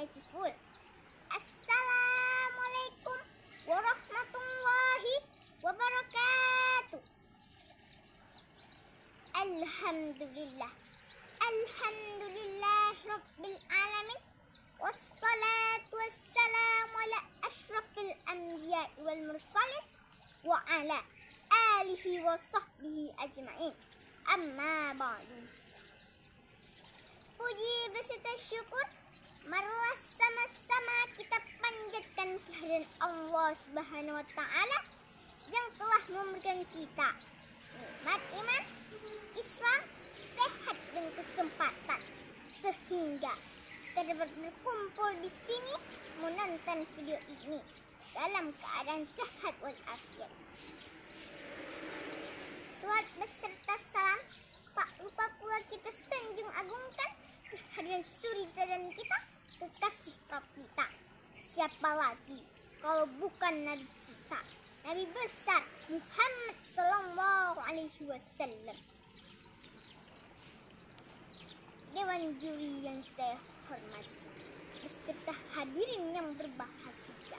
yasifun. Assalamualaikum warahmatullahi wabarakatuh. Alhamdulillah. Alhamdulillah Rabbil Alamin. Wassalatu wassalamu ala ashrafil anbiya wal mursalin wa ala alihi wa sahbihi ajma'in. Amma ba'du. Puji beserta syukur marilah sama-sama kita panjatkan kehadiran Allah Subhanahu wa taala yang telah memberikan kita nikmat iman, Islam, sehat dan kesempatan sehingga kita dapat berkumpul di sini menonton video ini dalam keadaan sehat walafiat. Salawat beserta salam tak lupa pula kita sanjung agungkan kehadiran suri teladan kita, kekasih kita. Siapa lagi kalau bukan Nabi kita, Nabi besar Muhammad sallallahu alaihi wasallam. Dewan juri yang saya hormati beserta hadirin yang berbahagia,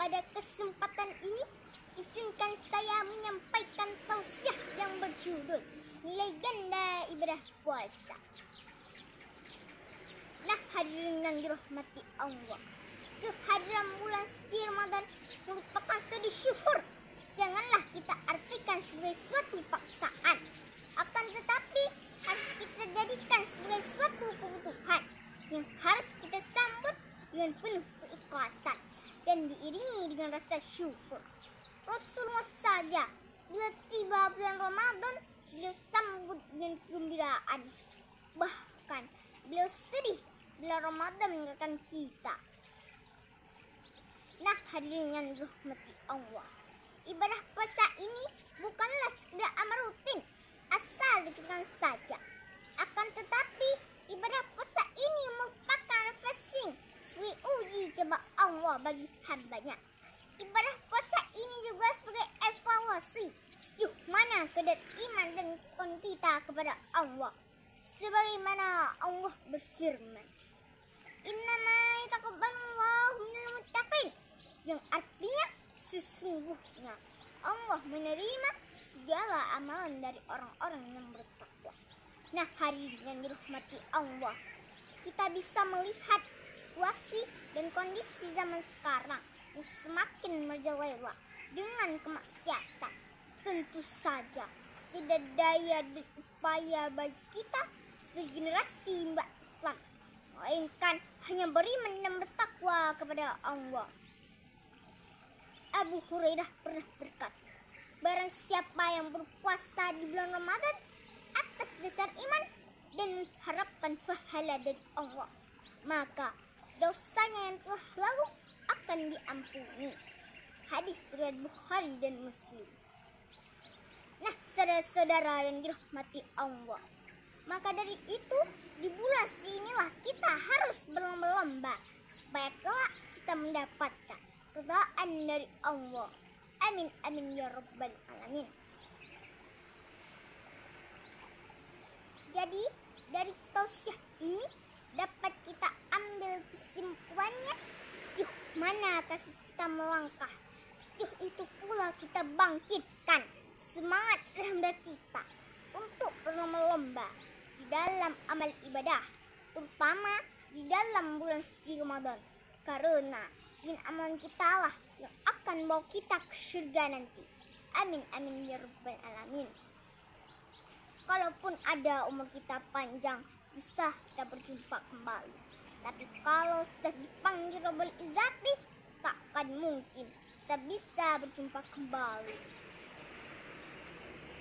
pada kesempatan ini izinkan saya menyampaikan tausiah yang berjudul Nilai Ganda Ibadah Puasa. Nah, hadirin yang dirahmati Allah, kehadiran bulan suci Ramadan merupakan suatu syukur. Janganlah kita artikan sebagai suatu paksaan, akan tetapi harus kita jadikan sebagai suatu kebutuhan yang harus kita sambut dengan penuh keikhlasan dan diiringi dengan rasa syukur. Rasulullah saja bila tiba bulan Ramadan, beliau sambut dengan kegembiraan. Bahkan beliau sedih bila Ramadan meninggalkan kita. Nah, hadirin yang dirahmati Allah, ibadah puasa ini bukanlah sekedar amal rutin asal dikerjakan saja. Akan tetapi ibadah puasa ini merupakan refreshing sebagai uji coba Allah bagi hambanya. Ibadah puasa ini juga sebagai evaluasi sejauh mana kadar iman dan ketakwaan kita kepada Allah. Sebagaimana Allah berfirman, Innama yataqabbalullahu minal muttaqin, yang artinya sesungguhnya Allah menerima segala amalan dari orang-orang yang bertakwa. Nah, hari yang dirahmati Allah, kita bisa melihat situasi dan kondisi zaman sekarang yang semakin merajalela dengan kemaksiatan. Tentu saja tidak daya dan upaya bagi kita sebagai generasi mbak Islam, melainkan hanya beriman dan bertakwa kepada Allah. Abu Hurairah pernah berkata, barang siapa yang berpuasa di bulan Ramadan atas dasar iman dan mengharapkan pahala dari Allah, maka dosanya yang telah lalu akan diampuni. Hadis riwayat Bukhari dan Muslim. Nah, saudara-saudara yang dirahmati Allah, maka dari itu di bulan suci inilah kita harus berlomba-lomba supaya kelak kita mendapatkan ridhaan dari Allah. Amin amin ya rabbal alamin. Jadi dari tausiah ini dapat kita ambil kesimpulannya, sejauh mana kaki kita melangkah, sejauh itu pula kita bangkitkan semangat dalam diri kita untuk berlomba-lomba di dalam amal ibadah, terutama di dalam bulan suci Ramadan, karena dengan amalan kita lah yang akan bawa kita ke surga nanti. Amin amin ya rabbal alamin. Kalaupun ada umur kita panjang, bisa kita berjumpa kembali. Tapi kalau sudah dipanggil Rabbul Izzati, tak akan mungkin kita bisa berjumpa kembali.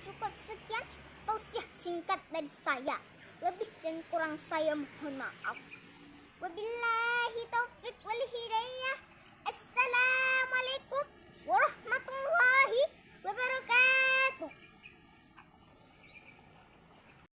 Cukup sekian tausiah singkat dari saya. Lebih dan kurang saya mohon maaf. Wabillahi taufiq wal hidayah. Assalamualaikum warahmatullahi wabarakatuh.